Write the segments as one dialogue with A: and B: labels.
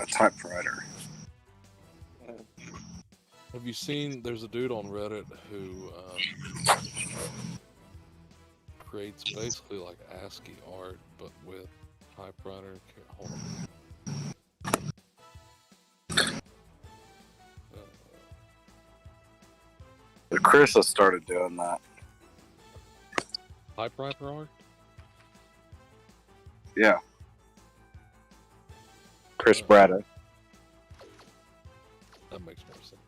A: a typewriter.
B: Have you seen? There's a dude on Reddit who creates basically like ASCII art, but with typewriter. Hold on.
A: Chris has started doing that.
B: Typewriter art?
A: Yeah. Chris Braddock.
B: That makes more sense.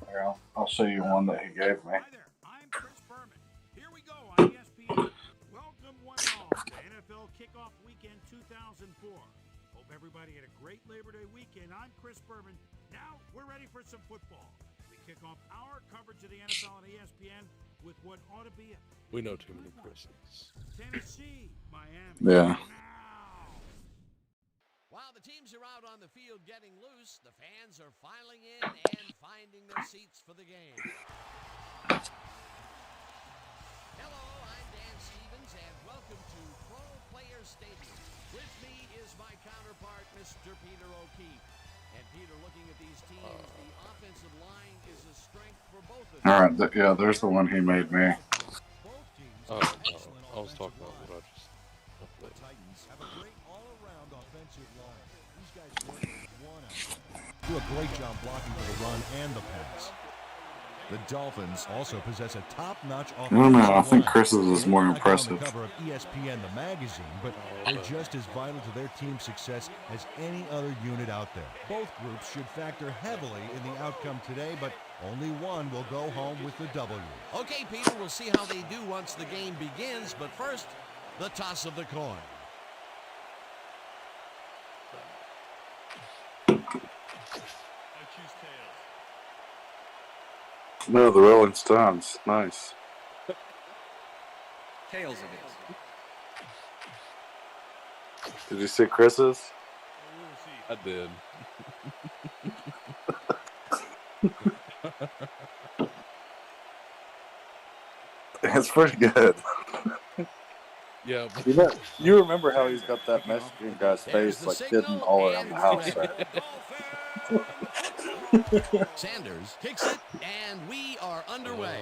A: Here, I'll show you one that he gave me.
C: Hi there, I'm Chris Berman. Here we go on ESPN. Welcome one and all to NFL Kickoff Weekend 2004. Hope everybody had a great Labor Day weekend. I'm Chris Berman. Now we're ready for some football. We kick off our coverage of the NFL on ESPN with what ought to be a...
B: We know too many Chris's.
C: Tennessee, Miami.
A: Yeah.
C: Now.
D: While the teams are out on the field getting loose, the fans are filing in and finding their seats for the game. Hello, I'm Dan Stevens, and welcome to Pro Players Stadium. With me is my counterpart, Mr. Peter O'Keefe. And Peter, looking at these teams, the offensive line is a strength for both of them.
A: All right, yeah, there's the one he made me.
B: Oh, no, I was talking about what I just.
E: The Titans have a great all-around offensive line. These guys work as one out. Do a great job blocking for the run and the pass. The Dolphins also possess a top-notch offensive line.
A: I don't know. I think Chris's is more impressive.
E: On the cover of ESPN, the magazine, but they're just as vital to their team's success as any other unit out there. Both groups should factor heavily in the outcome today, but only one will go home with the W.
D: Okay, Peter, we'll see how they do once the game begins, but first, the toss of the coin.
A: No, the Rolling Stones. Nice.
F: Tails it is.
A: Did you see Chris's?
B: I did.
A: It's pretty good.
B: Yeah.
A: You remember how he's got that Mexican guy's face like hidden all around the house, right?
D: Sanders kicks it, and we are underway.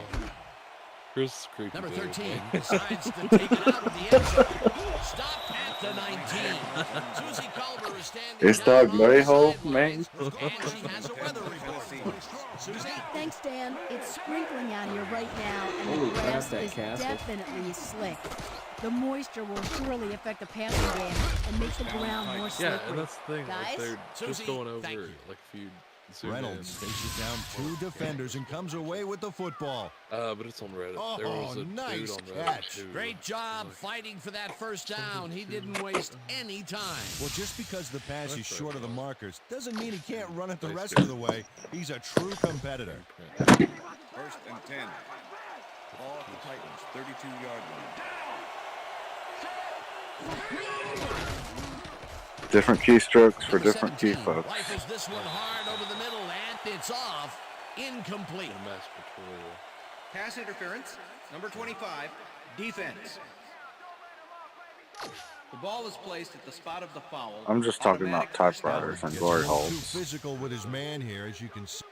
B: Chris creepy.
D: Number
B: dude.
D: 13 decides to take it out of the end zone. Stopped at the 19. Susie Culver is standing
A: Is
D: down
A: that
D: on
A: Glory
D: the
A: Hole,
D: sidelines,
A: man?
D: and she has a weather report for us. Susie?
G: Thanks, Dan. It's sprinkling out here right now, and the grass is definitely slick. The moisture will surely affect the passing game and make the ground more slippery.
B: Yeah, and that's the thing. Like,
G: Guys?
B: they're just
D: Susie,
B: going over
D: thank you.
B: like if you zoom
E: Reynolds
B: in.
E: faces down two defenders and comes away with the football.
B: But it's on Reddit. There was a
E: nice
B: dude on Reddit
E: catch.
B: who
D: Great job
B: was
D: fighting for that first down. He didn't waste any time.
E: Well, just because the pass is
B: That's
E: short of the
B: right.
E: markers doesn't mean he can't run it the
B: Nice
E: rest
B: catch.
E: of the way. He's a true competitor.
F: First and 10. Ball at the Titans, 32-yard line.
A: Different keystrokes for
D: Number
A: different key
D: 17
A: folks.
D: rifles this one hard over the middle, and it's off. Incomplete.
B: a masturbatorial.
F: Pass interference, number 25, defense. The ball is placed at the spot of the foul.
A: I'm just talking about
F: Automatic first down.
A: typewriters and
E: Gets
A: glory
E: a little too
A: holes.
E: physical with his man here, as you can see.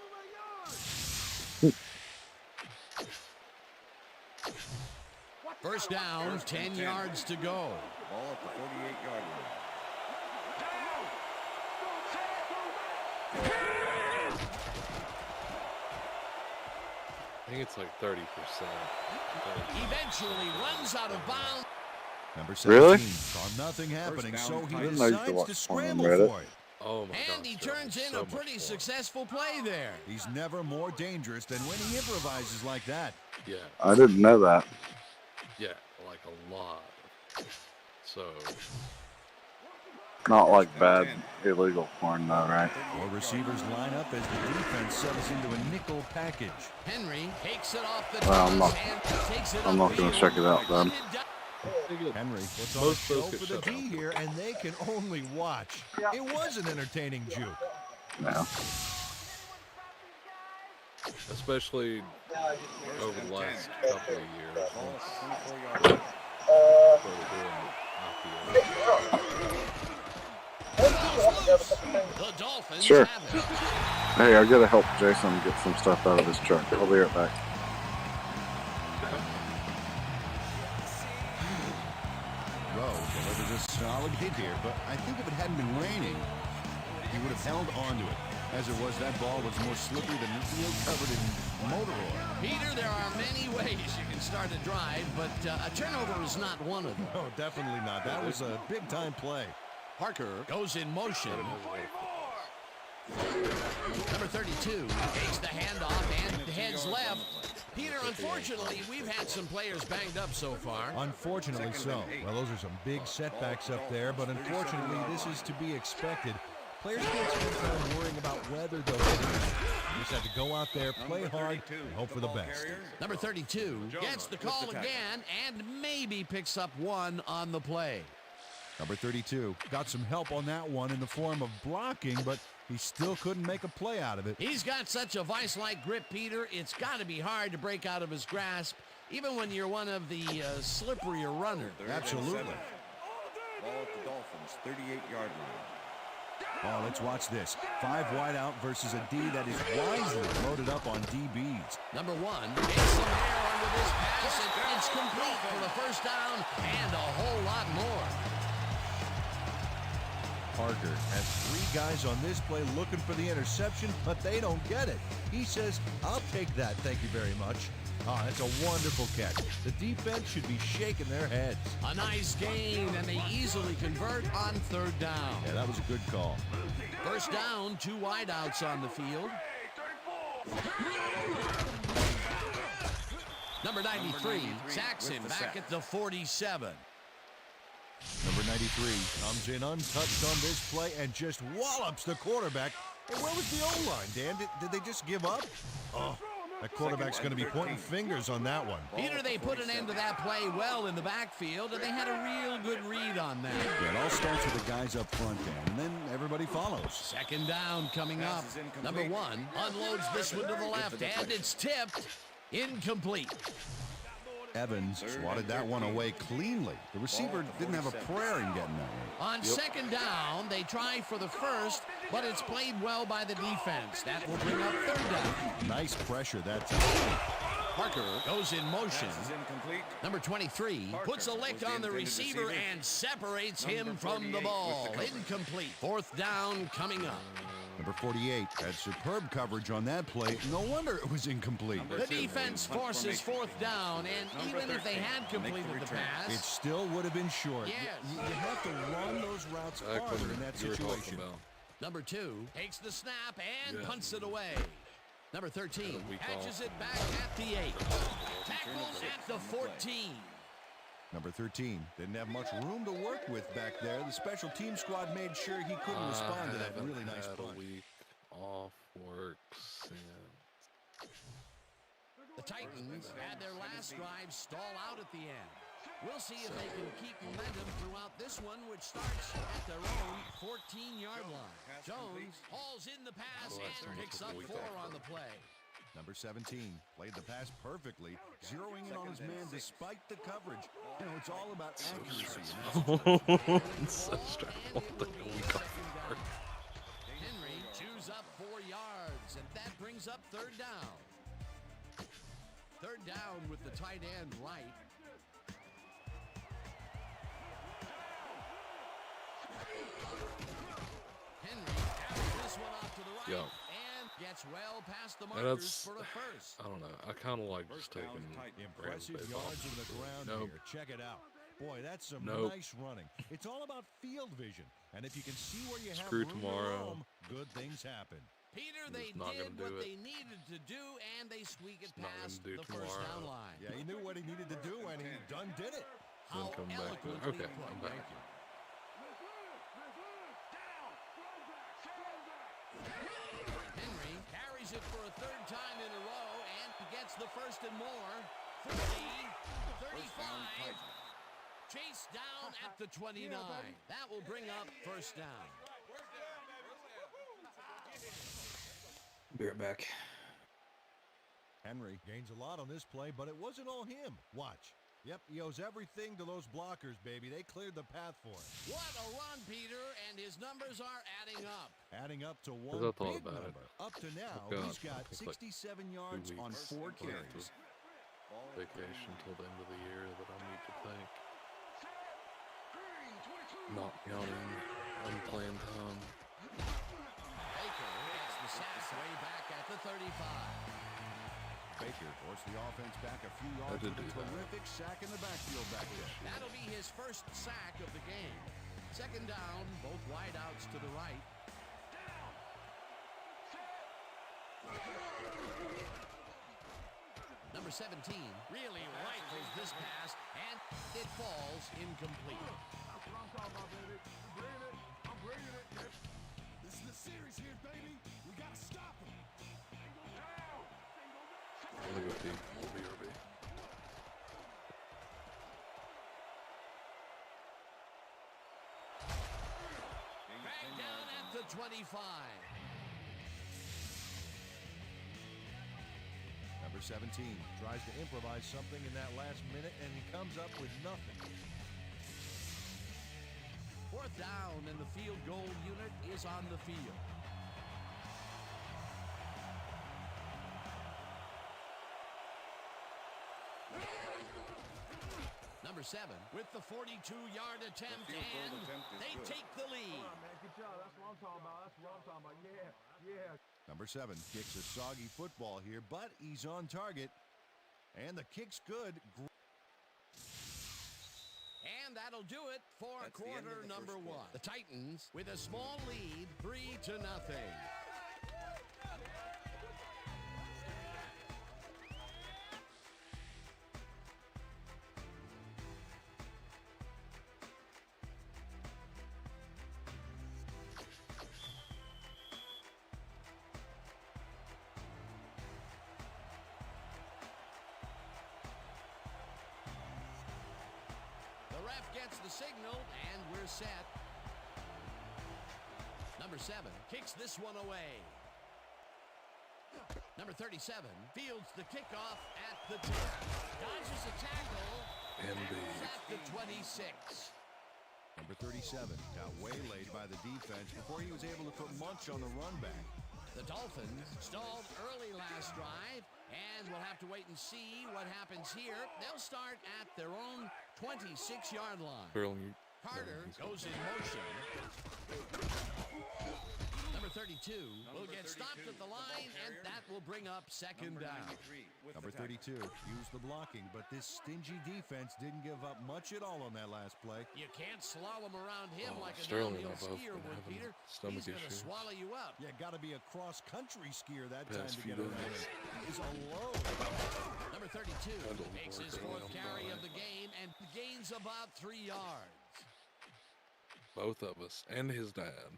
D: First down, 10 yards to go.
F: Ball at the 48-yard line.
B: I think it's like 30%.
D: Eventually runs out of bounds.
E: Number 17
A: Really?
E: saw nothing happening,
F: down,
E: so he
F: Titans.
A: I didn't know you could
E: decides
A: watch
E: to
A: porn on
E: scramble
A: Reddit.
E: for it.
B: Oh my god.
D: And he turns in a pretty successful play there.
E: He's never more dangerous than when he improvises like that.
B: Yeah,
A: I didn't know that.
B: yeah, like a lot. So,
A: Not like bad illegal porn though, right?
E: Four receivers line up as the defense settles into a nickel package.
D: Henry takes it off the
A: Well, I'm
D: toss
A: not-
D: and takes it
A: I'm not gonna
D: upfield.
A: check it out then.
E: Henry puts on a
B: Most
E: show
B: folks get
E: for the
B: shut
E: D
B: down.
E: here, and they can only watch. It was an entertaining juke.
A: No.
B: especially over the last couple of years.
F: Ball at the 24-yard line.
B: What we're doing, not the
D: The Dolphins
A: Sure.
D: have it.
A: Hey, I gotta help Jason get some stuff out of his truck. I'll be right back.
E: Rowe delivers a solid hit here, but I think if it hadn't been raining, he would have held onto it. As it was, that ball was more slippery than the field covered in motor oil.
D: Peter, there are many ways you can start a drive, but a turnover is not one of them.
E: No, definitely not. That was a big-time play.
D: Parker goes in motion. Number 32 takes the handoff and heads left. Peter, unfortunately, we've had some players banged up so far.
E: Unfortunately so. Well, those are some big setbacks up there, but unfortunately, this is to be expected. Players can't spend time worrying about whether they'll hit it. You just have to go out there, play hard, and hope for the best.
D: Number 32 gets the call again and maybe picks up one on the play.
E: Number 32 got some help on that one in the form of blocking, but he still couldn't make a play out of it.
D: He's got such a vice-like grip, Peter. It's got to be hard to break out of his grasp, even when you're one of the slipperier runners.
E: Absolutely.
F: Ball at the Dolphins, 38-yard line.
E: Oh, let's watch this. 5 wide out versus a D that is wisely loaded up on DBs.
D: Number 1 gets some air under this pass, and it's complete for the first down and a whole lot more.
E: Parker has 3 guys on this play looking for the interception, but they don't get it. He says, I'll take that, thank you very much. Oh, that's a wonderful catch. The defense should be shaking their heads.
D: A nice gain, and they easily convert on 3rd down.
E: Yeah, that was a good call.
D: First down, 2 wideouts on the field. Number 93 sacks him back at the 47.
E: Number 93 comes in untouched on this play and just wallops the quarterback. Hey, where was the O-line, Dan? Did they just give up? Oh, that quarterback's going to be pointing fingers on that one.
D: Peter, they put an end to that play well in the backfield, and they had a real good read on that.
E: Yeah, it all starts with the guys up front, Dan, and then everybody follows.
D: 2nd down coming up. Number 1 unloads this one to the left, and it's tipped. Incomplete.
E: Evans swatted that one away cleanly. The receiver didn't have a prayer in getting that one.
D: On 2nd down, they try for the first, but it's played well by the defense. That will bring up 3rd down.
E: Nice pressure that time.
D: Parker goes in motion. Number 23 puts a lick on the receiver and separates him from the ball. Incomplete. 4th down coming up.
E: Number 48 had superb coverage on that play. No wonder it was incomplete.
D: The defense forces 4th down, and even if they had completed the
E: It
D: pass,
E: still would have been short.
D: Yes.
E: You have to run those routes harder in that situation.
D: number 2 takes the snap and punts it away. Number 13 catches it back at the 8. Tackles at the 14.
E: Number 13 didn't have much room to work with back there. The special team squad made sure he couldn't respond to that really nice punt.
B: A week off work since.
D: The Titans had their last drive stall out at the end. We'll see if they can keep momentum throughout this one, which starts at their own 14-yard line. Jones hauls in the pass and picks up 4 on the play.
E: Number 17 played the pass perfectly, zeroing in on his man despite the coverage. You know, it's all about accuracy.
B: It's such a week off work.
D: Henry chews up 4 yards, and that brings up 3rd down. 3rd down with the tight end right. Henry carries this one off to the right.
B: Yeah.
D: And gets well past the
B: And
D: markers for a first.
B: I don't know. I kind of like just taking
E: Impressive yards in the ground here. Check it out. Boy, that's some nice running. It's all about field vision. And if you can see where you
B: Screw
E: have room
B: tomorrow.
E: to roam, good things happen.
D: Peter,
B: He's
D: they
B: not
D: did
B: gonna do
D: what
B: it.
D: they needed to do, and they squeak it
B: Not
D: past
B: gonna do
D: the first down
B: tomorrow.
D: line.
E: Yeah, he knew what he needed to do, and he done did it.
B: Then
D: How
B: come back to it.
D: eloquently
B: Okay,
D: put.
B: I'm back.
D: Henry carries it for a 3rd time in a row and gets the first and more. 40, 35. Chase down at the 29. That will bring up 1st down.
H: Be right back.
E: Henry gains a lot on this play, but it wasn't all him. Watch. Yep, he owes everything to those blockers, baby. They cleared the path for him.
D: What a run, Peter, and his numbers are adding up.
E: Adding up to
B: I
E: one
B: thought
E: big
B: about it.
E: number. Up to now,
B: I've
E: he's got
B: I think, like,
E: 67 yards on
B: weeks
E: 4
B: left of
E: carries.
B: vacation till the end of the year that I need to take. Not counting unplanned time.
D: Baker gets the sack way back at the 35.
E: Baker forced the offense back a few yards with a terrific sack in the backfield back there.
D: That'll be his first sack of the game. Second down, both wideouts to the right. Number 17 really rifles this pass, and it falls incomplete.
C: That's what I'm talking about, baby. I'm bringing it. This is the series here, baby. We gotta stop him.
B: I'm gonna go BRB.
D: Back down at the 25.
E: Number 17 tries to improvise something in that last minute, and he comes up with nothing.
D: Fourth down, and the field goal unit is on the field. Number 7 with the 42-yard attempt, and they take the lead.
C: Good job. That's what I'm talking about. Yeah.
E: Number 7 kicks a soggy football here, but he's on target, and the kick's good.
D: And that'll do it for
F: That's the end of
D: quarter
F: the
D: number
F: first
D: 1.
F: quarter.
D: The Titans with a small lead, 3-0. The ref gets the signal, and we're set. Number 7 kicks this one away. Number 37 fields the kickoff at the 10. Dodges a tackle.
B: And
D: Tackles at the 26.
E: Number 37 got waylaid by the defense before he was able to put much on the run back.
D: The Dolphins stalled early last drive, and we'll have to wait and see what happens here. They'll start at their own 26-yard line.
B: Barely.
D: Carter goes in motion. Number 32 will get stopped at the line, and that will bring up second down.
E: Number 32 used the blocking, but this stingy defense didn't give up much at all on that last play.
D: You can't slalom around him like a
B: Sterling
D: downhill
B: and I both
D: skier
B: been
D: would,
B: having
D: Peter.
B: stomach
D: He's going to
B: issues.
D: swallow you up.
E: Yeah, got to be a cross-country skier that time
B: Past
E: to
B: few
E: get around
B: days.
E: it. Is alone.
D: Number 32
B: don't
D: makes
B: work
D: his
B: at all.
D: fourth carry of the game and gains about 3 yards.
B: Both of us and his dad.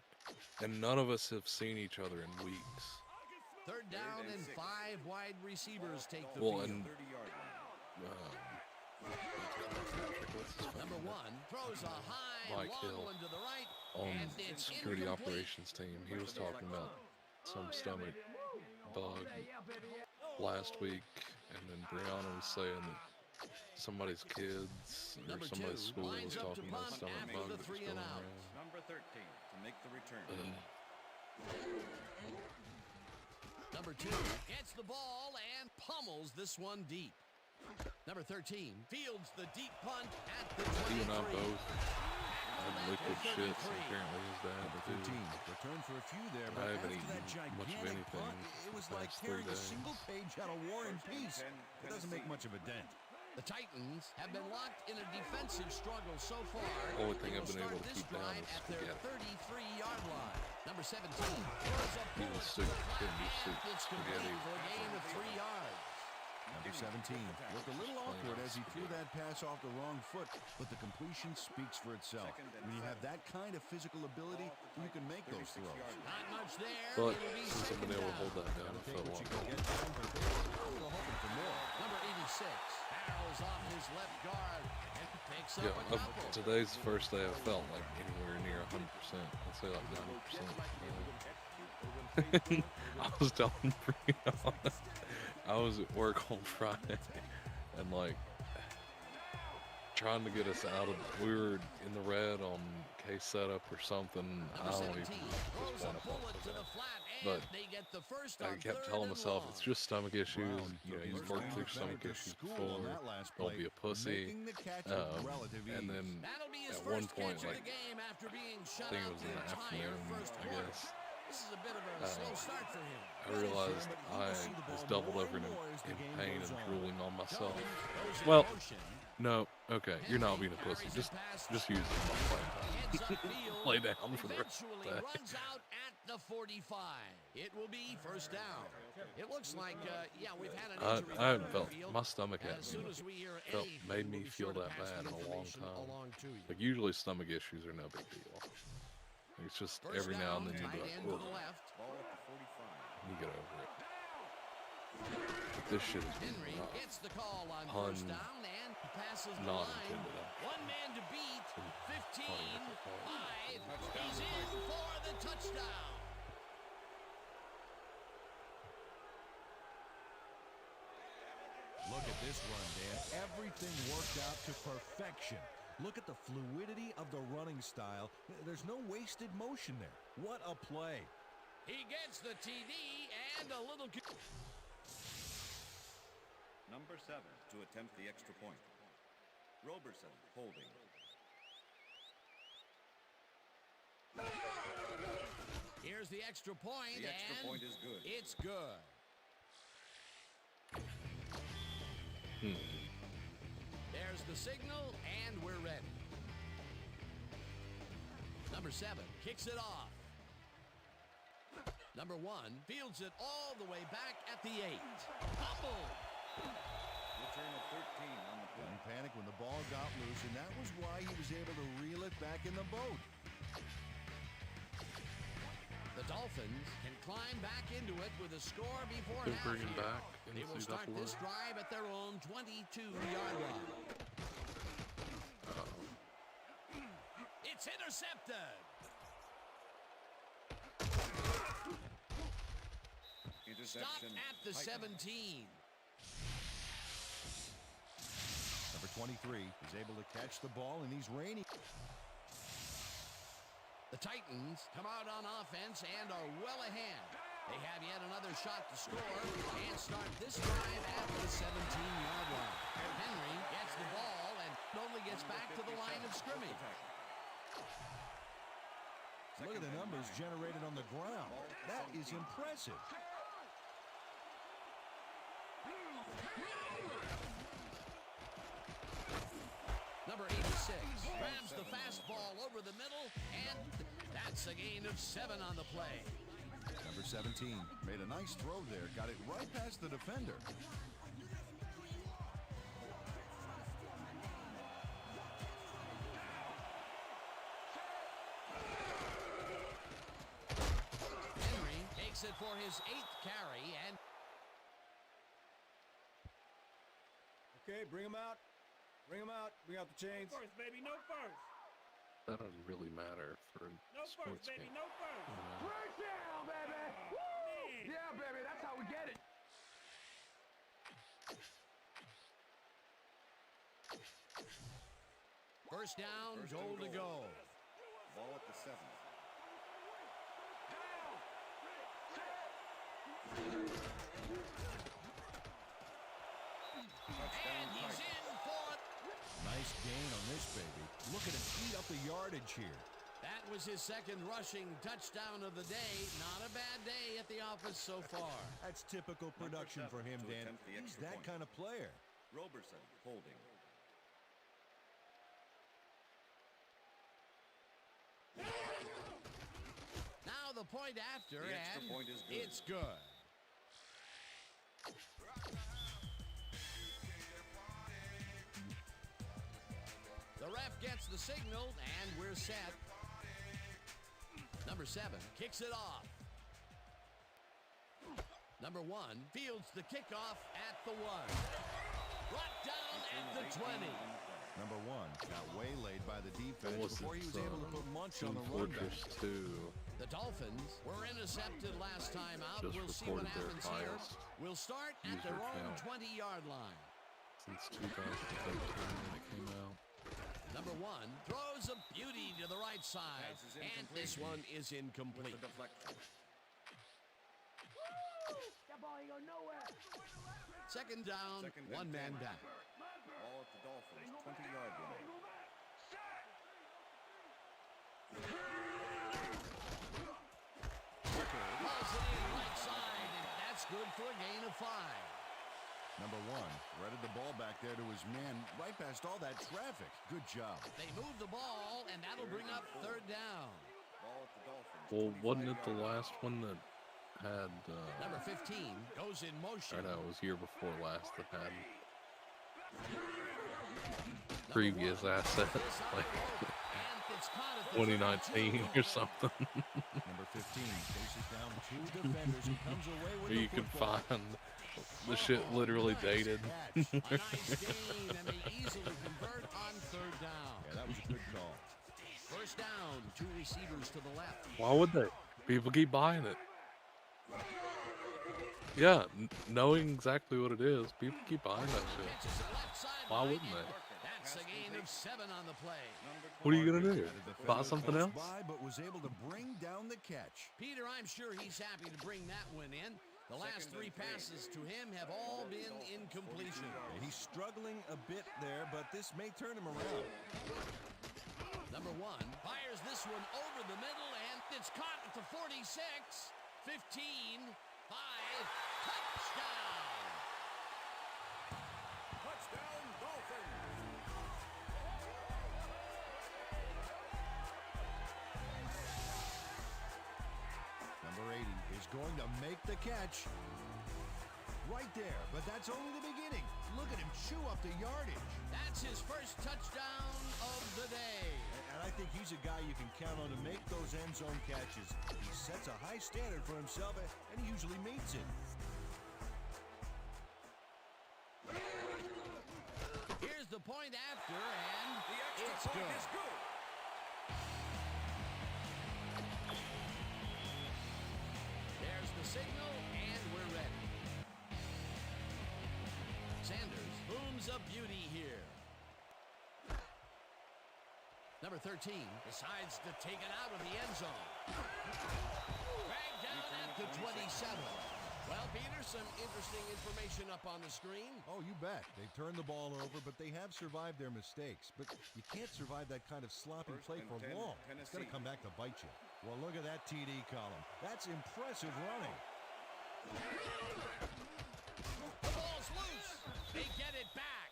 B: And none of us have seen each other in weeks.
D: Third down and 5 wide receivers take the
B: Well,
D: field.
B: and
F: 30-yard line.
B: what's his
D: Number
B: name?
D: 1 throws a high,
B: Mike
D: long
B: Hill
D: one to the right,
B: on
D: and it's
B: security
D: incomplete.
B: operations team. He was talking about some stomach bug last week, and then Brianna was saying that somebody's kids or
D: Number
B: somebody's
D: 2
B: school was
D: lines up to
B: talking about
D: punt
B: stomach
D: after
B: bug
D: the
B: that was
D: 3
B: going
D: and out.
B: around.
F: Number 13 to make the return.
D: Number 2 gets the ball and pummels this one deep. Number 13 fields the deep punt at the 23.
B: He and I both had liquid shit, so apparently his dad
E: Number
B: too.
E: 13 returned for a few there,
B: I
E: but
B: haven't
E: after that
B: eaten much of
E: gigantic
B: anything
E: punt, it was
B: the
E: like
B: past 3
E: tearing a
B: days.
E: single page out of War and Peace. It doesn't make much of a dent.
D: The Titans have been locked in a defensive struggle so far.
B: Only thing
D: They
B: I've
D: will
B: been able
D: start
B: to
D: this
B: keep down
D: drive
B: is
D: at their
B: spaghetti.
D: 33-yard line. Number 17 throws a
B: He
D: bullet
B: was
D: to
B: soup.
D: the flat,
B: Couldn't be
D: and
B: soup.
D: it's
B: Spaghetti.
D: complete for a gain of 3 yards.
E: Number 17 looked a little awkward as he threw that pass off the wrong foot, but the completion speaks for itself. When you have that kind of physical ability, you can make those throws.
D: Not much there.
B: But
D: It'll be
B: since I've
D: second
B: been able to
D: down.
B: hold that down, I
E: Take
B: felt
E: what you
B: like
E: can get down, but a little hoping for more.
D: Number 86 barrels off his left guard and picks up a couple.
B: today's the first day I felt like anywhere near 100%. I'd say like 90%. I was telling Brianna, I was at work on Friday, and like trying to get us out of. We were in the red on K setup or something. I don't even but I kept telling myself it's just stomach issues. You know, you've worked through stomach issues before. Don't be a pussy. And then at one point, like I think it was in the afternoon, I guess. I realized I was doubled over in pain and drooling on myself. Well, no, okay, you're not being a pussy. Just use it on playing time. Lay down for the rest of the day.
D: Runs out at the 45. It will be first down. It looks like, yeah, we've had an injury.
B: I haven't felt my stomach made me feel that bad in a long time. Like usually stomach issues are no big deal. It's just every now and then you be like, oh, you get over it. But this shit is pun not intended.
D: One man to beat, 15, 5, he's in for the touchdown.
E: Look at this run, Dan. Everything worked out to perfection. Look at the fluidity of the running style. There's no wasted motion there. What a play.
D: He gets the TD and a little...
F: Number 7 to attempt the extra point. Roberson holding.
D: Here's the extra point,
F: The extra point is good.
D: It's good. There's the signal, and we're ready. Number 7 kicks it off. Number 1 fields it all the way back at the 8. Fumble.
F: Return of 13 on the play.
E: Didn't panic when the ball got loose, and that was why he was able to reel it back in the boat.
D: The Dolphins can climb back into it with a score before half. They will start this drive at their own 22-yard line. It's intercepted. Stopped at the 17.
E: Number 23 is able to catch the ball in these rainy...
D: The Titans come out on offense and are well ahead. They have yet another shot to score and start this drive at the 17-yard line. Henry gets the ball and only gets back to the line of scrimmage.
E: Look at the numbers generated on the ground. That is impressive.
D: Number 86 grabs the fastball over the middle, and that's a gain of 7 on the play.
E: Number 17 made a nice throw there, got it right past the defender.
D: Henry takes it for his 8th carry, and...
I: Okay, bring him out. Bring him out. Bring out the chains.
C: No first, baby. No first.
B: That doesn't really matter for
C: No
B: sports
C: first, baby.
B: game.
C: No first.
I: First down, baby. Woo! Yeah, baby. That's how we get it.
D: First down, goal to go.
F: Ball at the 7.
D: And he's in for...
E: Nice gain on this baby. Look at him eat up the yardage here.
D: That was his second rushing touchdown of the day. Not a bad day at the office so far.
E: That's typical production for him, Dan. He's that kind of player.
F: Roberson holding.
D: Now the point after,
F: The extra
D: and
F: point is good.
D: it's good. The ref gets the signal, and we're set. Number 7 kicks it off. Number 1 fields the kickoff at the 1. Brought down at the 20.
E: Number 1 got waylaid by the defense before he was able to put Munch on the run back.
D: The Dolphins were intercepted last time out.
B: Just
D: We'll see what
B: recorded their
D: happens here.
B: highest
D: We'll start at their
B: user
D: own
B: count
D: 20-yard line.
B: Since 2013 when it came out.
D: Number 1 throws a beauty to the right side, and this one is incomplete. Second down, one man down.
F: Ball at the Dolphins' 20-yard line.
D: Pulls it in right side, and that's good for a gain of 5.
E: Number 1 threaded the ball back there to his man right past all that traffic. Good job.
D: They move the ball, and that'll bring up third down.
F: Ball at the Dolphins'
B: Well, wasn't it the
F: 25-yard
B: last one that had
D: Number 15 goes in motion.
B: I know it was year before last that had previous assets like 2019 or something.
E: Number 15 chases down 2 defenders and comes away with
B: Where you
E: the
B: can
E: football.
B: find the shit literally dated.
D: A nice gain, and they easily convert on third down.
E: Yeah, that was a good call.
D: First down, 2 receivers to the left.
B: Why would they? People keep buying it. Yeah, knowing exactly what it is, people keep buying that shit.
D: Catches it left sideline,
B: Why wouldn't
D: and
B: they?
D: That's a gain of 7 on the play.
B: What are you gonna do? Buy something else?
E: By, but was able to bring down the catch.
D: Peter, I'm sure he's happy to bring that one in. The last 3 passes to him have all been incompletion.
E: Yeah, he's struggling a bit there, but this may turn him around.
D: Number 1 fires this one over the middle, and it's caught at the 46, 15, 5, touchdown!
I: Touchdown, Dolphins!
E: Number 80 is going to make the catch. Right there, but that's only the beginning. Look at him chew up the yardage.
D: That's his first touchdown of the day.
E: And I think he's a guy you can count on to make those end zone catches. He sets a high standard for himself, and he usually meets it.
D: Here's the point after, and
I: The extra
D: it's
I: point
D: good.
I: is good.
D: There's the signal, and we're ready. Sanders booms a beauty here. Number 13 decides to take it out of the end zone. Dragged down at the 27. Well, Peter, some interesting information up on the screen.
E: Oh, you bet. They've turned the ball over, but they have survived their mistakes. But you can't survive that kind of sloppy
F: First
E: play
F: and
E: for
F: 10,
E: long. It's going to
F: Tennessee.
E: come back to bite you. Well, look at that TD column. That's impressive running.
D: The ball's loose. They get it back.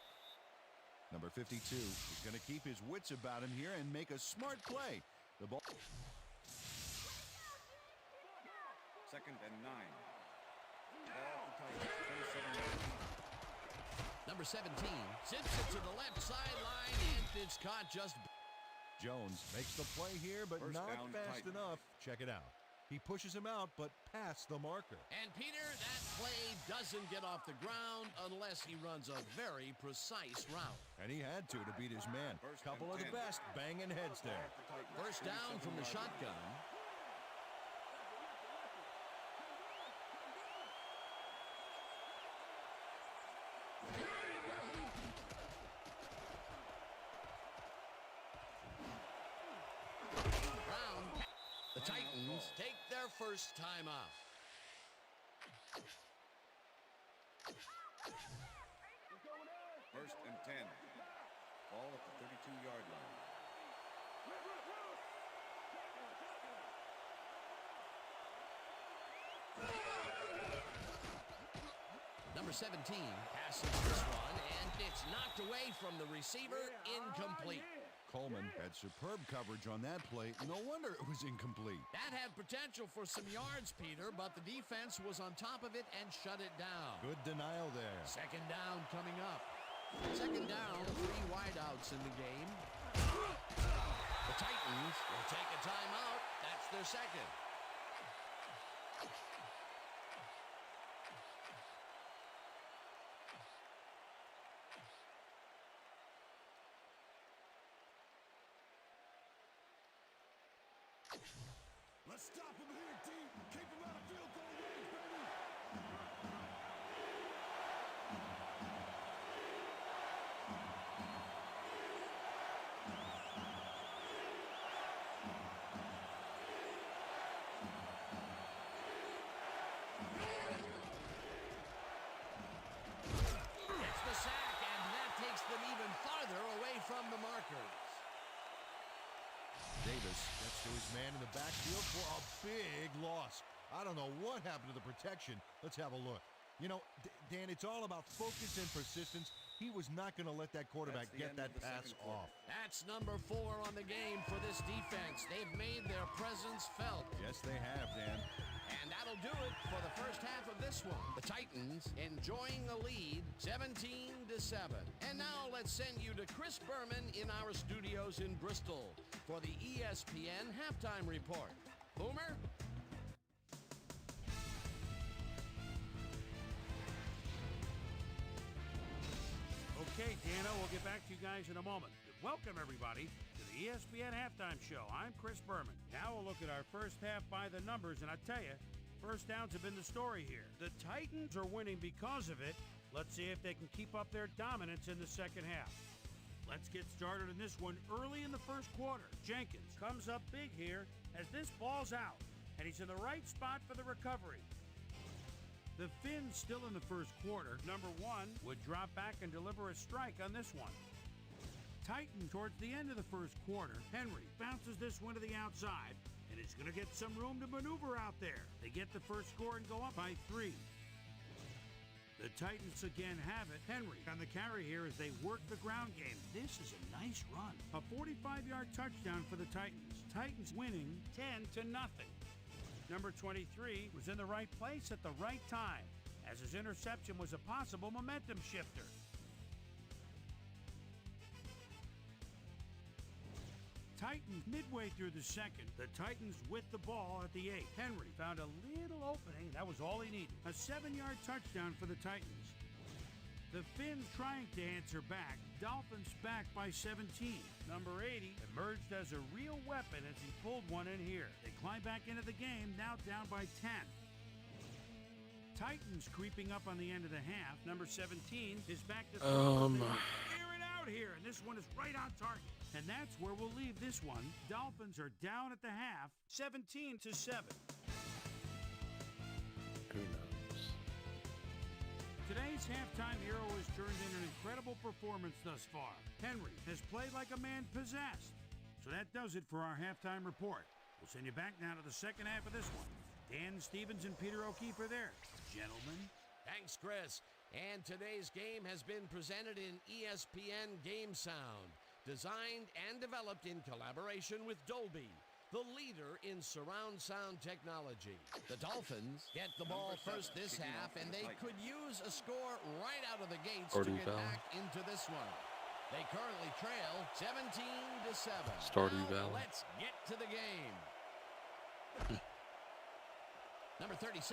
E: Number 52 is going to keep his wits about him here and make a smart play. The ball.
F: Second and 9. Ball at the Titans' 27-yard line.
D: Number 17 zips it to the left sideline, and it's caught just.
E: Jones makes the play here, but
F: First
E: not
F: down,
E: fast
F: Titans.
E: enough. Check it out. He pushes him out, but past the marker.
D: And Peter, that play doesn't get off the ground unless he runs a very precise route.
E: And he had to beat his man.
F: First
E: Couple of
F: and
E: the
F: 10.
E: best banging heads there.
D: First down from the shotgun. Brown. The Titans take their first time out.
F: First and 10. Ball at the 32-yard line.
D: Number 17 passes this one, and it's knocked away from the receiver, incomplete.
E: Coleman had superb coverage on that play. No wonder it was incomplete.
D: That had potential for some yards, Peter, but the defense was on top of it and shut it down.
E: Good denial there.
D: Second down coming up. Second down, 3 wideouts in the game. The Titans will take a timeout. That's their second.
I: Let's stop him here, D. Keep him out of field goal range, baby.
E: Davis gets to his man in the backfield for a big loss. I don't know what happened to the protection. Let's have a look. You know, Dan, it's all about focus and persistence. He was not going to let that quarterback get that pass off.
D: That's number 4 on the game for this defense. They've made their presence felt.
E: Yes, they have, Dan.
D: And that'll do it for the first half of this one. The Titans enjoying the lead, 17-7. And now let's send you to Chris Berman in our studios in Bristol for the ESPN Halftime Report. Boomer?
C: Okay, Dano, we'll get back to you guys in a moment. Welcome, everybody, to the ESPN Halftime Show. I'm Chris Berman. Now we'll look at our first half by the numbers, and I tell you, first downs have been the story here. The Titans are winning because of it. Let's see if they can keep up their dominance in the second half. Let's get started in this one early in the first quarter. Jenkins comes up big here as this ball's out, and he's in the right spot for the recovery. The Finns still in the first quarter. Number 1 would drop back and deliver a strike on this one. Titan towards the end of the first quarter. Henry bounces this one to the outside, and it's going to get some room to maneuver out there. They get the first score and go up by 3. The Titans again have it. Henry on the carry here as they work the ground game. This is a nice run. A 45-yard touchdown for the Titans. Titans winning 10-0. Number 23 was in the right place at the right time, as his interception was a possible momentum shifter. Titans midway through the second. The Titans with the ball at the 8. Henry found a little opening. That was all he needed. A 7-yard touchdown for the Titans. The Finns trying to answer back. Dolphins back by 17. Number 80 emerged as a real weapon as he pulled one in here. They climb back into the game, now down by 10. Titans creeping up on the end of the half. Number 17 is back to throw. Clear it out here, and this one is right on target. And that's where we'll leave this one. Dolphins are down at the half, 17-7.
B: Who knows?
C: Today's halftime hero has turned in an incredible performance thus far. Henry has played like a man possessed. So that does it for our halftime report. We'll send you back now to the second half of this one. Dan Stevens and Peter O'Keefe are there. Gentlemen.
D: Thanks, Chris. And today's game has been presented in ESPN Game Sound, designed and developed in collaboration with Dolby, the leader in surround sound technology. The Dolphins get the ball first this half, and they could use a score right out of the gates to get back into this one. They currently trail 17-7.
B: Stardew Valley.
D: Let's get to the game. Number 37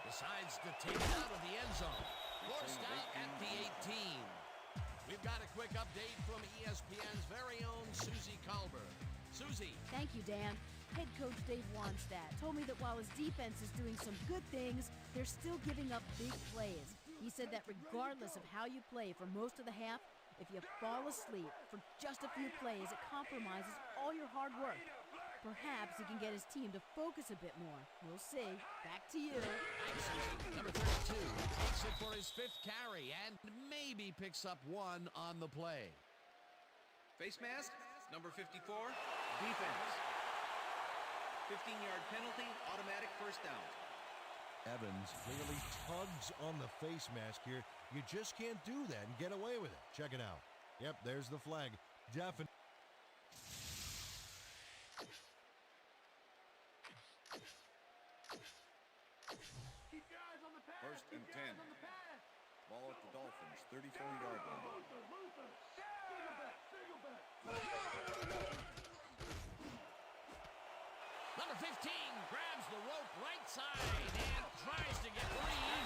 D: decides to take it out of the end zone. Forced out at the 18. We've got a quick update from ESPN's very own Susie Colbert. Susie.
G: Thank you, Dan. Head coach Dave Wanstadt told me that while his defense is doing some good things, they're still giving up big plays. He said that regardless of how you play for most of the half, if you fall asleep for just a few plays, it compromises all your hard work. Perhaps he can get his team to focus a bit more. We'll see. Back to you.
D: Thanks, Susie. Number 32 takes it for his 5th carry and maybe picks up 1 on the play.
J: Face mask, number 54, defense. 15-yard penalty, automatic first down.
E: Evans clearly tugs on the face mask here. You just can't do that and get away with it. Check it out. Yep, there's the flag. Definitely.
F: First and 10. Ball at the Dolphins, 34-yard line.
D: Number 15 grabs the rope right side and tries to get free.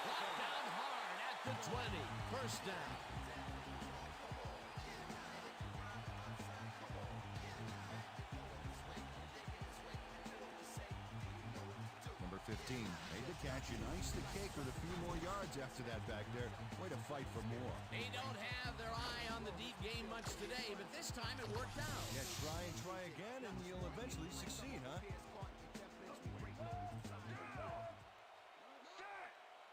D: Blocked down hard at the 20. First down.
E: Number 15 made the catch. You nice the cake with a few more yards after that back there. Way to fight for more.
D: They don't have their eye on the deep game much today, but this time it worked out.
E: Yeah, try and try again, and you'll eventually succeed, huh?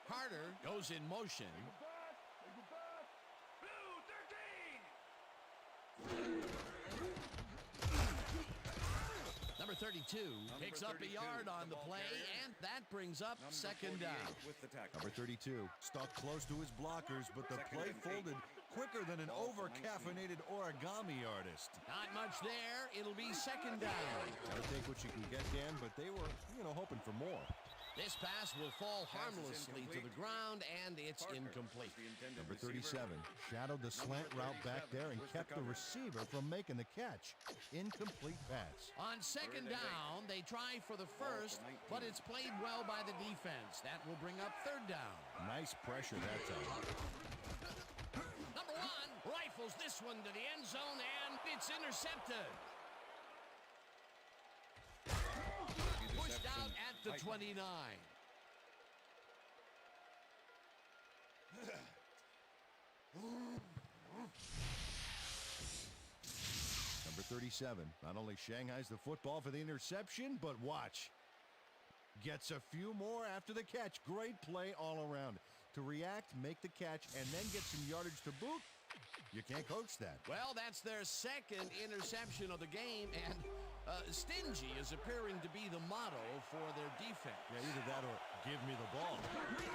D: Carter goes in motion. 32 picks up a yard on the play, and that brings up second down.
F: With the tackle.
E: Number 32 stuck close to his blockers, but the
F: Second
E: play
F: and 8.
E: quicker than an
F: Ball to 19.
E: over-caffeinated origami artist.
D: Not much there. It'll be second down.
E: Gotta take what you can get, Dan, but they were, hoping for more.
D: This pass will fall
F: Pass is
D: harmlessly to the
F: incomplete.
D: ground, and it's
F: Parker,
D: incomplete.
F: the intended
E: Number
F: receiver.
E: 37 shadowed the slant route back
F: 37
E: there and
F: was the
E: kept the
F: cover.
E: receiver from making the catch. Incomplete pass.
D: On second
F: Third and
D: down, they try for the
F: Ball to
D: first,
F: 19.
D: but it's played well by the defense. That will bring up third down.
E: Nice pressure that time.
D: Number 1 rifles this one to the end zone, and it's intercepted. Pushed out at the 29.
E: Number 37 not only shanghais the football for the interception, but watch. Gets a few more after the catch. Great play all around. To react, make the catch, and then get some yardage to boot. You can't coach that.
D: Well, that's their second interception of the game, and stingy is appearing to be the motto for their defense.
E: Yeah, either that or give me the ball.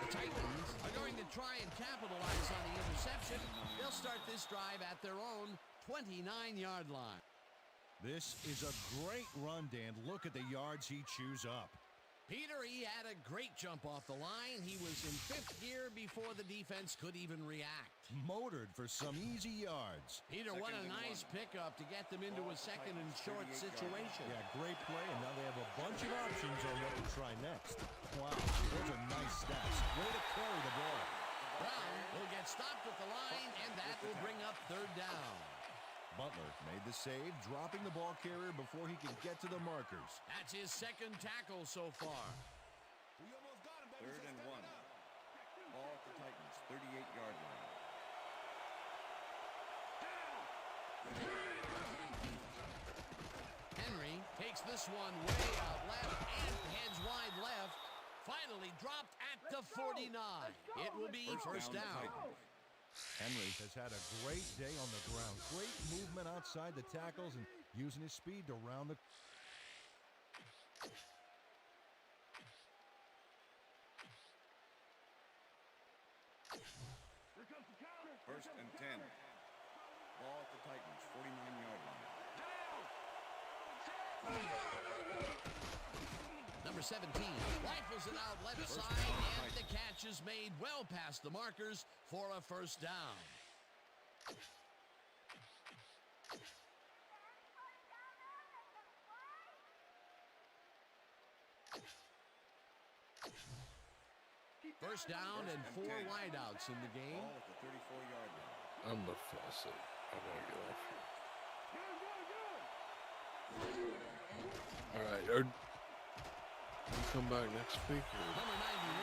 D: The Titans are going to try and capitalize on the interception. They'll start this drive at their own 29-yard line.
E: This is a great run, Dan. Look at the yards he chews up.
D: Peter, he had a great jump off the line. He was in 5th gear before the defense could even react.
E: Motored for some easy yards.
D: Peter, what a nice pickup to get them into a second and short situation.
E: Yeah, great play, and now they have a bunch of options on what to try next. Wow, those are nice stats. Way to carry the ball.
D: Brown will get stopped at the line, and that will bring up third down.
E: Butler made the save, dropping the ball carrier before he could get to the markers.
D: That's his second tackle so far.
I: We almost got him, baby.
F: Third and 1. Ball at the Titans, 38-yard line.
D: Henry takes this one way out left and heads wide left. Finally dropped at the 49. It will be first down.
E: Henry has had a great day on the ground. Great movement outside the tackles and using his speed to round the...
F: First and 10. Ball at the Titans, 49-yard line.
D: Number 17 rifles it out left side, and the catch is made well past the markers for a first down. First down and 4 wideouts in the game.
F: Ball at the 34-yard line.
B: I'm the faucet. I want to get off here. All right. You come back next week.
D: Number 91.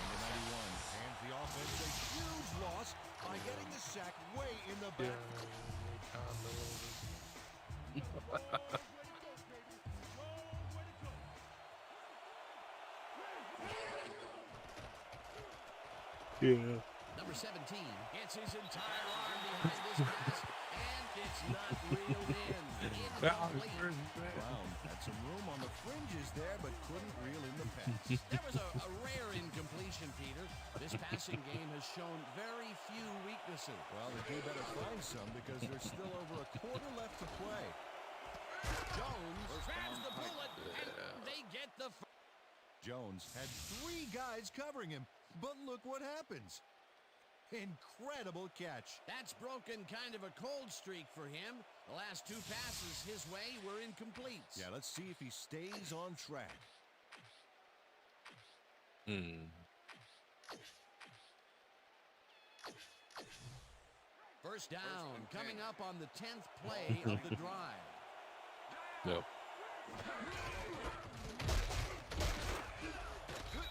E: Number 91 hands the offense a huge loss by getting the sack way in the back.
B: Yeah.
D: Number 17 gets his entire arm behind this pass, and it's not reeled in. Incomplete.
E: Brown had some room on the fringes there, but couldn't reel in the pass.
D: There was a rare incompletion, Peter. This passing game has shown very few weaknesses.
E: Well, they do better find some because there's still over a quarter left to play.
D: Jones grabs the bullet, and they get the...
E: Jones had 3 guys covering him, but look what happens. Incredible catch.
D: That's broken kind of a cold streak for him. The last 2 passes his way were incomplete.
E: Yeah, let's see if he stays on track.
D: First down, coming up on the 10th play of the drive.
B: Yep.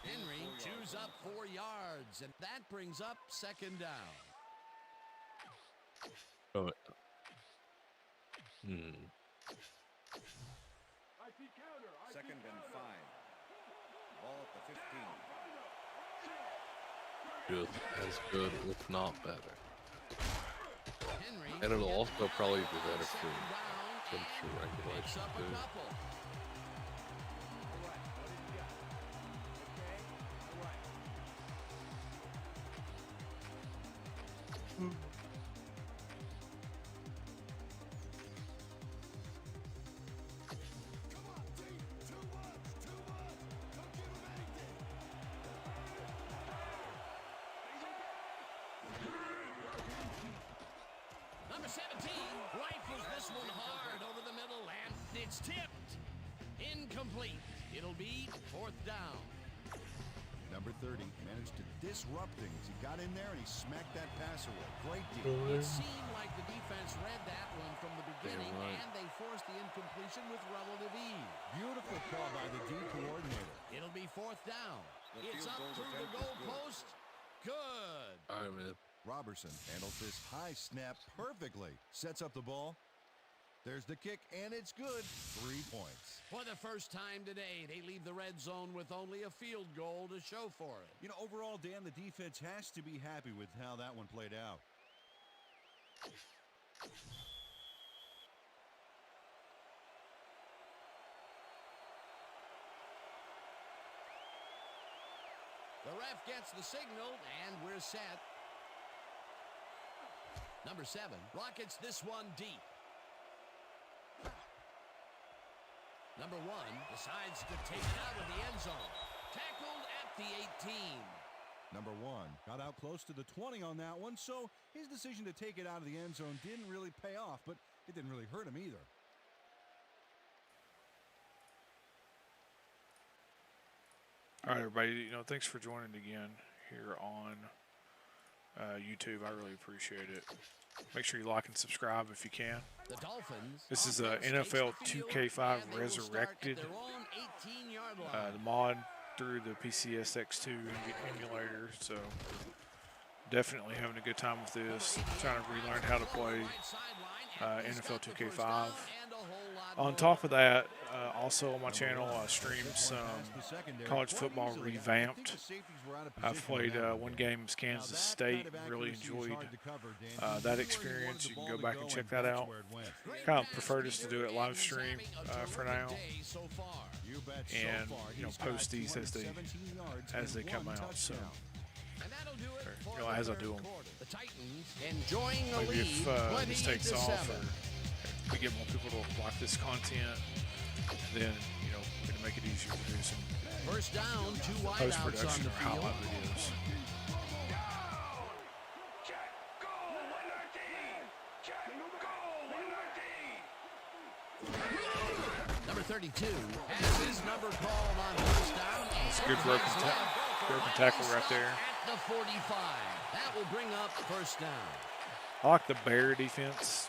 D: Henry chews up 4 yards, and that brings up second down.
B: Oh.
F: Second and 5. Ball at the 15.
B: Good. As good, if not better.
D: Henry
B: And it'll
D: gets
B: also probably be better for
D: second down,
B: temperature
D: Picks
B: regulation
D: up a
B: too.
D: couple. Number 17 rifles this one hard over the middle, and it's tipped. Incomplete. It'll be 4th down.
E: Number 30 managed to disrupt things. He got in there and he smacked that pass away. Great deal.
D: It seemed like the defense read that one from the beginning,
B: right.
D: and they forced the incompletion with relative ease.
E: Beautiful call by the D coordinator.
D: It'll be 4th down.
F: The
D: It's
F: field
D: up
F: goal
D: through the
F: attempt is
D: goal
F: good.
D: post. Good.
B: All right, man.
E: Robertson handles this high snap perfectly. Sets up the ball. There's the kick, and it's good. 3 points.
D: For the first time today, they leave the red zone with only a field goal to show for it.
E: You know, overall, Dan, the defense has to be happy with how that one played out.
D: The ref gets the signal, and we're set. Number 7 rockets this one deep. Number 1 decides to take it out of the end zone. Tackled at the 18.
E: Number 1 got out close to the 20 on that one, so his decision to take it out of the end zone didn't really pay off, but it didn't really hurt him either.
K: All right, everybody. Thanks for joining again here on YouTube. I really appreciate it. Make sure you like and subscribe if you can.
D: The Dolphins.
K: This is NFL 2K5 Resurrected. The mod through the PCSX2 emulator. So definitely having a good time with this. Trying to relearn how to play NFL 2K5. On top of that, also on my channel, I stream some college football revamped. I've played one game with Kansas State, really enjoyed that experience. You can go back and check that out. Kind of prefer just to do it live stream for now, and post these as they come out. So, as I do them. Maybe if this takes off, or we get more people to like this content, then we're gonna make it easier to do some
D: First down, 2 wide
K: post-production
D: outs on the
K: or highlight
D: field.
K: videos.
D: Number 32 has his number called on first down.
K: It's a good broken tackle right there.
D: At the 45. That will bring up first down.
K: I like the Bear defense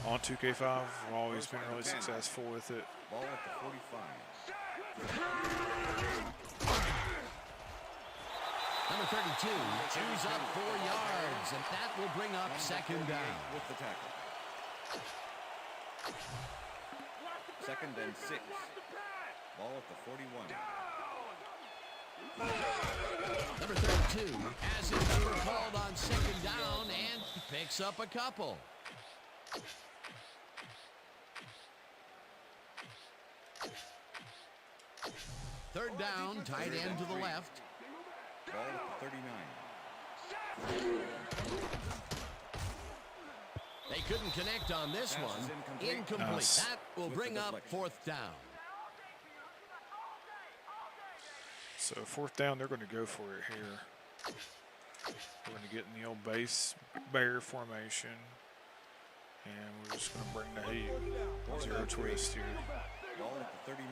K: on 2K5. I've always been really successful with it.
F: Ball at the 45.
D: Number 32 chews up 4 yards, and that will bring up second down.
F: With the tackle. 2nd and 6. Ball at the 41.
D: Number 32 has his number called on second down and picks up a couple. Third down, tight end to the left.
F: Ball at the 39.
D: They couldn't connect on this
F: Pass
D: one.
F: is incomplete.
D: Incomplete.
K: Nice.
D: That will
F: With
D: bring
F: the
D: up
F: deflection.
D: 4th down.
K: So 4th down, they're going to go for it here. We're going to get in the old base Bear formation, and we're just going to bring the heat. Zero twist here.
F: Ball at the 39.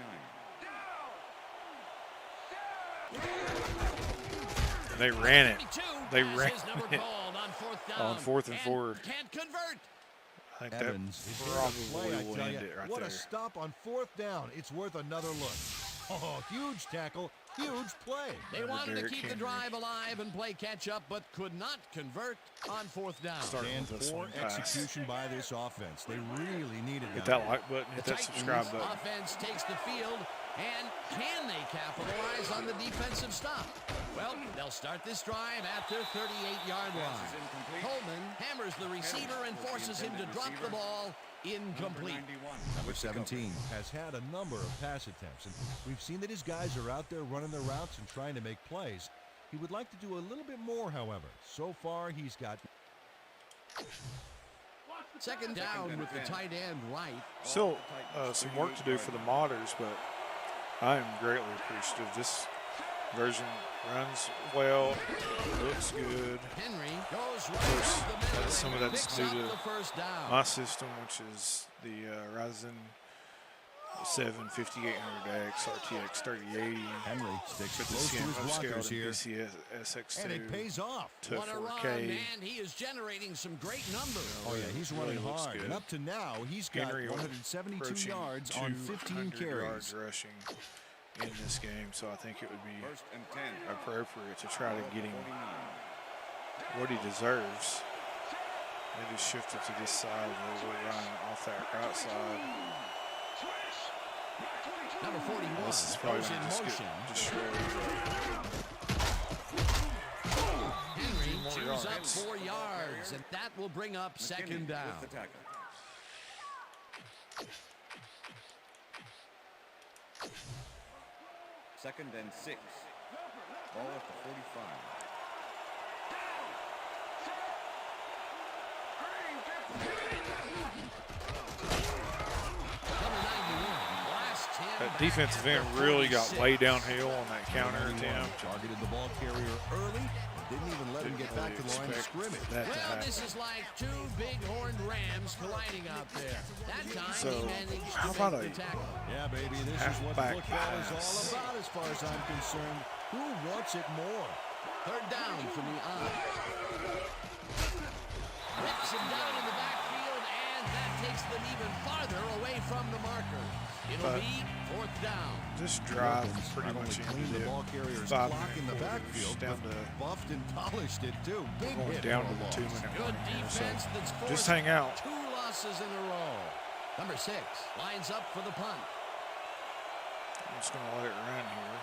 K: And they ran it.
D: 32
K: They
D: has
K: ran
D: his number
K: it
D: called on 4th down.
K: on 4th and 4.
D: Can't convert.
K: I think
E: Evans is
K: that
E: there to play,
K: probably
E: I
K: will
E: tell
K: end
E: you.
K: it right
E: What
K: there.
E: a stop on 4th down. It's worth another look. Oh, huge tackle, huge play.
D: They wanted to
K: Derrick
D: keep the
K: Henry.
D: drive alive and play catch up, but could not convert on 4th down.
K: Starting
E: And
K: with this
E: poor
K: one pass.
E: execution by this offense. They really needed
K: Hit
E: that.
K: that like button, hit
D: The
K: that subscribe
D: Titans
K: button.
D: offense takes the field And can they capitalize on the defensive stop? Well, they'll start this drive at their 38-yard line. Coleman hammers the receiver and forces him to drop the ball. Incomplete.
E: Number 17 has had a number of pass attempts, and we've seen that his guys are out there running their routes and trying to make plays. He would like to do a little bit more, however. So far, he's got...
D: Second down with the tight end right.
K: Still some work to do for the Modders, but I am greatly appreciative. This version runs well, looks good.
D: Henry goes
K: Of course, some of that's due to my system, which is the Ryzen 7 5800X RTX 3080.
E: Henry sticks close to his blockers here.
K: SX2
E: And it pays off.
K: To
D: What a
K: 4K.
D: run, man. He is generating some great numbers.
E: Oh, yeah, he's running
K: really looks
E: hard.
K: good.
E: And up to now, he's got
K: Henry
E: 172
K: approaching
E: yards on 15 carries.
K: yards rushing in this game, so I think it would be appropriate to try to get him what he deserves. Maybe shift it to this side where we're running off that right side.
D: Number 41
K: This is probably
D: goes in
K: going to just
D: motion.
K: get destroyed.
D: Henry
K: More
D: chews up
K: yards.
D: 4 yards, and that will bring up second down.
F: Second and 6. Ball at the 45.
K: That defensive end really got way downhill on that counter attempt.
E: Targeted the ball carrier early and didn't even let him get back to the line of scrimmage.
D: Well, this is like two big-horned rams colliding out there. That time
K: So,
D: he managed
K: how
D: to
K: about
D: make
K: a
D: the tackle.
E: Yeah, baby, this is what
K: halfback
E: football is all
K: pass?
E: about as far as I'm concerned. Who wants it more?
D: Third down from the eye. Rips him down in the backfield, and that takes them even farther away from the marker. It'll be fourth down.
K: This drive pretty
E: Not
K: much
E: only cleaned the
K: ended
E: ball carrier's
K: 5
E: clock in the
K: minute
E: backfield,
K: down
E: but
K: to
E: buffed and polished it too. Big
K: going
E: hit
K: down
E: for
K: to
E: a
K: the
E: loss.
K: 2-minute
D: Good
K: mark here.
D: defense
K: So
D: that's forced
K: just hang out.
D: 2 losses in a row. Number 6 lines up for the punt.
K: I'm just going to let it run here.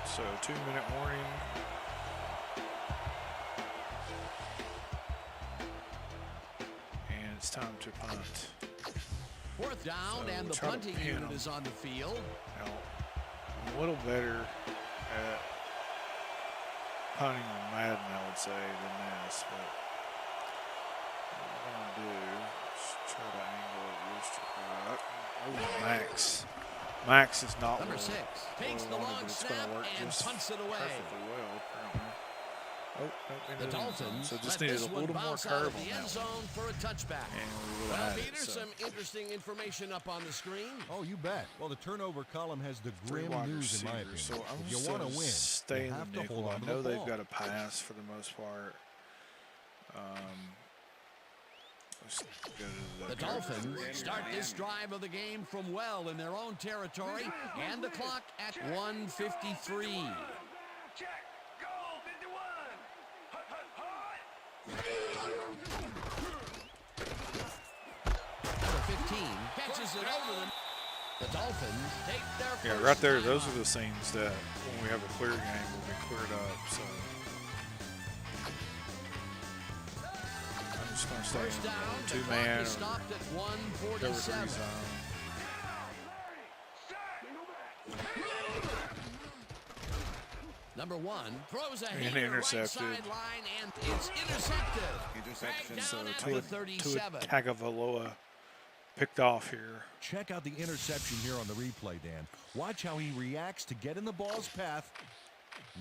K: So 2-minute warning. And it's time to punt.
D: Fourth down,
K: So
D: and
K: we'll
D: the
K: try to
D: punting
K: pin
D: unit
K: him.
D: is on the field.
K: Now, I'm a little better at punting on Madden, I would say, than this, but what I'm going to do is try to angle it just right. Oh, Max. Max is not
D: Number
K: what
D: 6 takes the
K: I wanted,
D: long
K: but it's gonna
D: snap
K: work
D: and
K: just
D: punts it away.
K: perfectly well, apparently. Oh, nope,
D: The
K: into the end zone.
D: Dolphins
K: So just
D: let
K: needed
D: this
K: a
D: one
K: little more
D: bounce out
K: curve
D: of
K: on
D: the
K: that
D: end
K: one.
D: zone for a touchback.
K: And we would
D: Well,
K: have had
D: Peter,
K: it. So.
D: some interesting information up on the screen.
E: Oh, you bet. Well, the turnover column has the
K: Three
E: grim
K: wide
E: news, in my opinion.
K: receivers. So I'm
E: If you
K: just
E: want to
K: gonna
E: win,
K: stay
E: you
K: in
E: have
K: the
E: to hold
K: nickel.
E: on
K: I
E: to
K: know
E: the
K: they've
E: ball.
K: got a pass for the most part. Let's go to
D: The Dolphins start this drive of the game from well in their own territory, and the clock at 1:53. Number 15 catches it over them. The Dolphins take their
K: Yeah,
D: first
K: right there,
D: time
K: those
D: out.
K: are the scenes that when we have a clear game will be cleared up. So I'm just going to stay
D: First down,
K: in
D: the
K: two
D: clock
K: man
D: is
K: or
D: stopped at
K: cover 3
D: 1:47.
K: zone.
D: Number 1 throws a
K: And
D: hater right
K: intercepted.
D: sideline, and it's intercepted.
F: Interception.
D: Back
K: So
D: down at
K: Tua
D: the 37.
K: Tagovailoa picked off here.
E: Check out the interception here on the replay, Dan. Watch how he reacts to get in the ball's path.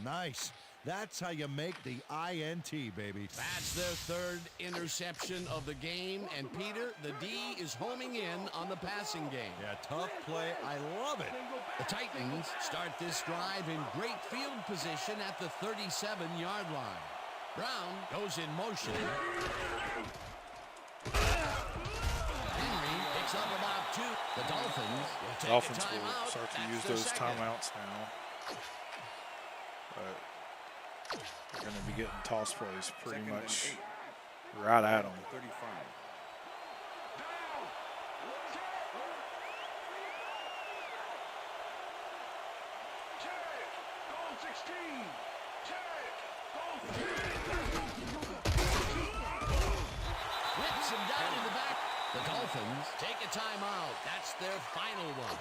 E: Nice. That's how you make the INT, baby.
D: That's their third interception of the game, and Peter, the D is homing in on the passing game.
E: Yeah, tough play. I love it.
D: The Titans start this drive in great field position at the 37-yard line. Brown goes in motion. Henry picks up about The Dolphins will take
K: Dolphins
D: a
K: will
D: timeout.
K: start to
D: That's
K: use
D: their
K: those
D: second.
K: timeouts now. But they're going to be getting toss plays pretty
F: Second and
K: much
F: 8.
K: right at them.
F: 35.
D: Whips him down in the back. The Dolphins take a timeout. That's their final one.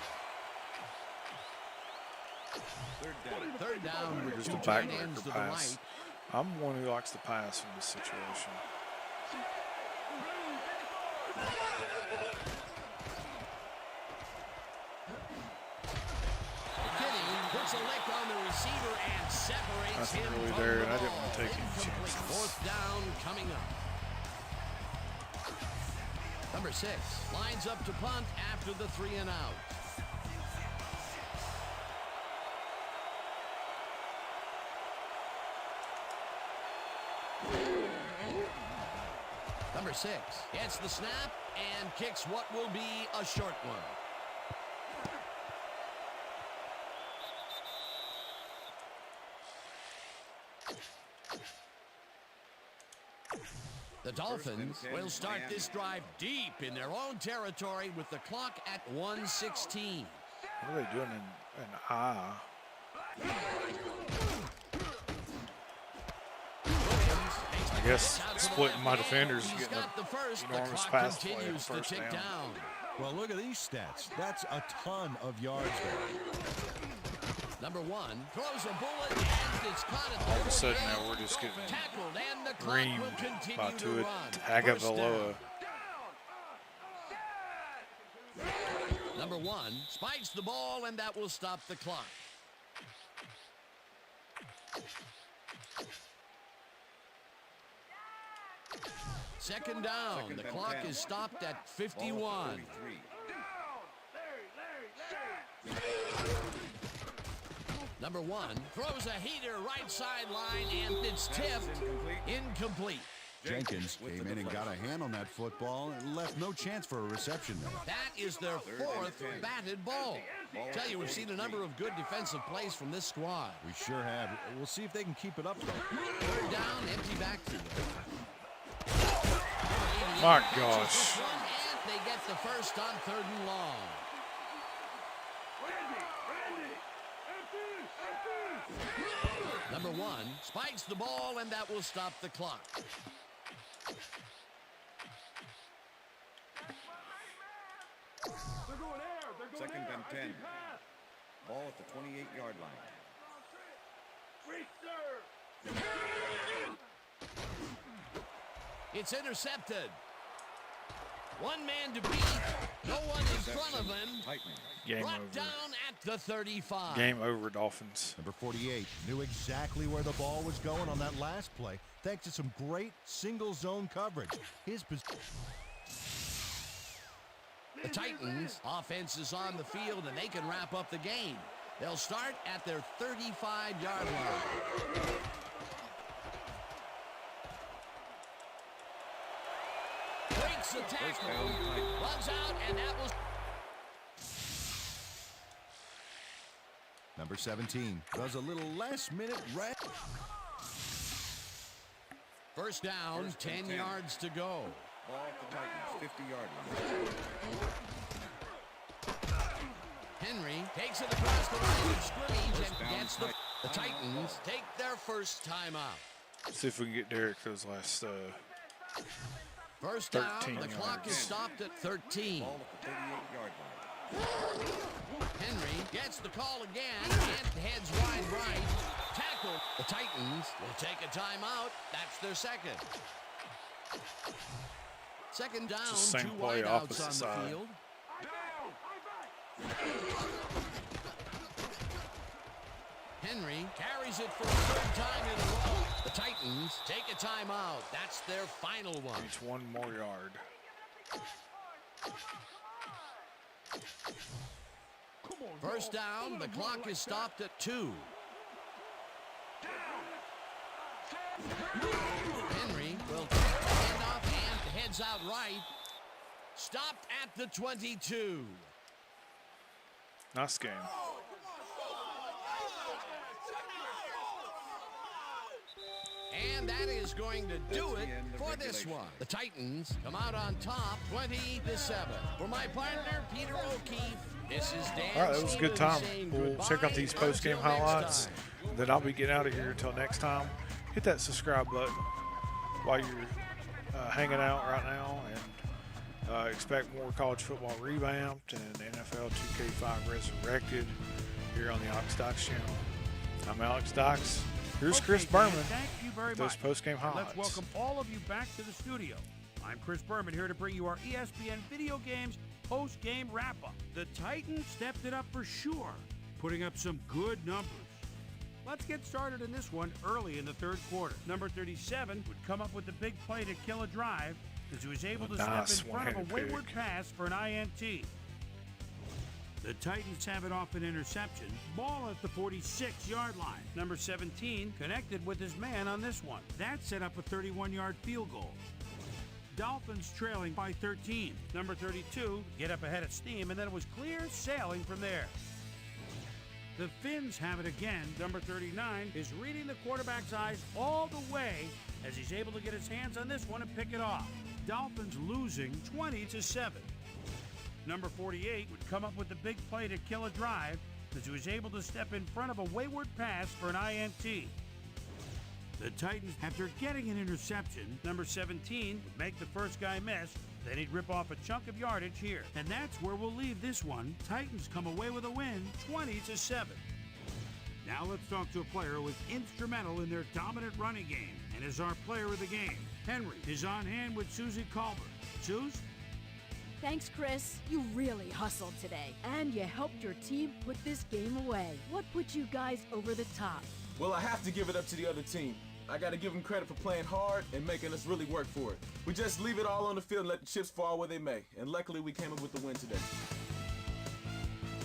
D: Third down with
K: Here's
D: two
K: the
D: tight ends to
K: backbreaker
D: the
K: pass.
D: right.
K: I'm one who likes to pass in this situation.
D: McKinney puts a lick on the receiver and separates
K: Nothing
D: him
K: really
D: from
K: there,
D: the
K: and I didn't
D: ball.
K: want to take any
D: Incomplete.
K: chances.
D: Fourth down coming up. Number 6 lines up to punt after the 3 and out. Number 6 gets the snap and kicks what will be a short one. The Dolphins will start this drive deep in their own territory with the clock at 1:16.
K: What are they doing in I? I guess splitting my defenders and getting an enormous pass play at first down.
E: Well, look at these stats. That's a ton of yards there.
D: Number 1 throws a bullet and it's caught at the
K: All of a sudden
D: 48.
K: now we're just getting
D: Tackled and the clock
K: reamed
D: will continue
K: by
D: to
K: Tua
D: run.
K: Tagovailoa.
D: Number 1 spikes the ball and that will stop the clock. Second down. The clock is stopped at 51. Number 1 throws a heater right sideline and it's tipped. Incomplete.
L: Jenkins came in and got a hand on that football and left no chance for a reception there.
D: That is their 4th batted ball. Tell you, we've seen a number of good defensive plays from this squad.
E: We sure have. We'll see if they can keep it up, though.
D: Third down, empty backfield.
K: My gosh.
D: And they get the first on 3rd and long. Number 1 spikes the ball and that will stop the clock.
F: Second and 10. Ball at the 28-yard line.
D: It's intercepted. One man to beat. No one in front of him.
K: Game
D: Brought
K: over.
D: down at the 35.
K: Game over, Dolphins.
E: Number 48 knew exactly where the ball was going on that last play, thanks to some great single zone coverage.
D: The Titans offense is on the field and they can wrap up the game. They'll start at their 35-yard line. Breaks the tackle, runs out, and that was...
E: Number 17 does a little last-minute rest.
D: First down, 10 yards to go.
F: Ball at the Titans, 50-yard line.
D: Henry takes it across the line of scrimmage and gets the Titans take their first timeout.
K: See if we can get Derek those last
D: First down,
K: 13
D: the clock is
K: yards.
D: stopped at 13.
F: Ball at the 38-yard line.
D: Henry gets the call again and heads wide right. Tackle. The Titans will take a timeout. That's their second. Second down,
K: It's the same
D: 2
K: play,
D: wideouts
K: opposite
D: on
K: side.
D: the field. Henry carries it for a 3rd time in a row. The Titans take a timeout. That's their final one.
K: Needs one more yard.
D: First down, the clock is stopped at 2. Henry will take the handoff and heads out right. stopped at the 22.
K: Nice game.
D: And that is going to do it for this one. The Titans come out on top 20-7. For my partner, Peter O'Keefe, this is Dan.
K: All right, that was a good time. We'll check out these
D: goodbye
K: post-game
D: until next
K: highlights.
D: time.
K: Then I'll be getting out of here until next time. Hit that subscribe button while you're hanging out right now, and expect more college football revamped and NFL 2K5 Resurrected here on the Alex Dox channel. I'm Alex Dox. Here's Chris
C: Dan,
K: Berman.
C: Thank you very
K: Those
C: much.
K: post-game highlights.
C: Let's welcome all of you back to the studio. I'm Chris Berman here to bring you our ESPN Video Games post-game wrap-up. The Titans stepped it up for sure, putting up some good numbers. Let's get started in this one early in the third quarter. Number 37 would come up with the big play to kill a drive as he was able to step in front of a wayward pass for an INT. The Titans have it off an interception. Ball at the 46-yard line. Number 17 connected with his man on this one. That set up a 31-yard field goal. Dolphins trailing by 13. Number 32 get up ahead of steam, and then it was clear sailing from there. The Finns have it again. Number 39 is reading the quarterback's eyes all the way as he's able to get his hands on this one and pick it off. Dolphins losing 20-7. Number 48 would come up with the big play to kill a drive as he was able to step in front of a wayward pass for an INT. The Titans, after getting an interception, number 17 would make the first guy miss, then he'd rip off a chunk of yardage here. And that's where we'll leave this one. Titans come away with a win, 20-7. Now let's talk to a player who was instrumental in their dominant running game and is our player of the game. Henry is on hand with Susie Colbert. Suze?
G: Thanks, Chris. You really hustled today, and you helped your team put this game away. What put you guys over the top?
M: Well, I have to give it up to the other team. I got to give them credit for playing hard and making us really work for it. We just leave it all on the field and let the chips fall where they may. And luckily, we came up with the win today.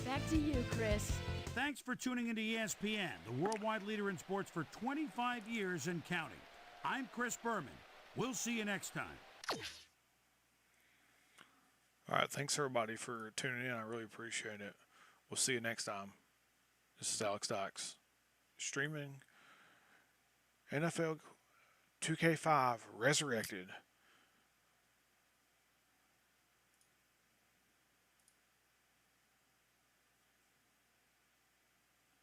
G: Back to you, Chris.
C: Thanks for tuning into ESPN, the worldwide leader in sports for 25 years and counting. I'm Chris Berman. We'll see you next time.
K: All right, thanks everybody for tuning in. I really appreciate it. We'll see you next time. This is Alex Dox, streaming NFL 2K5 Resurrected.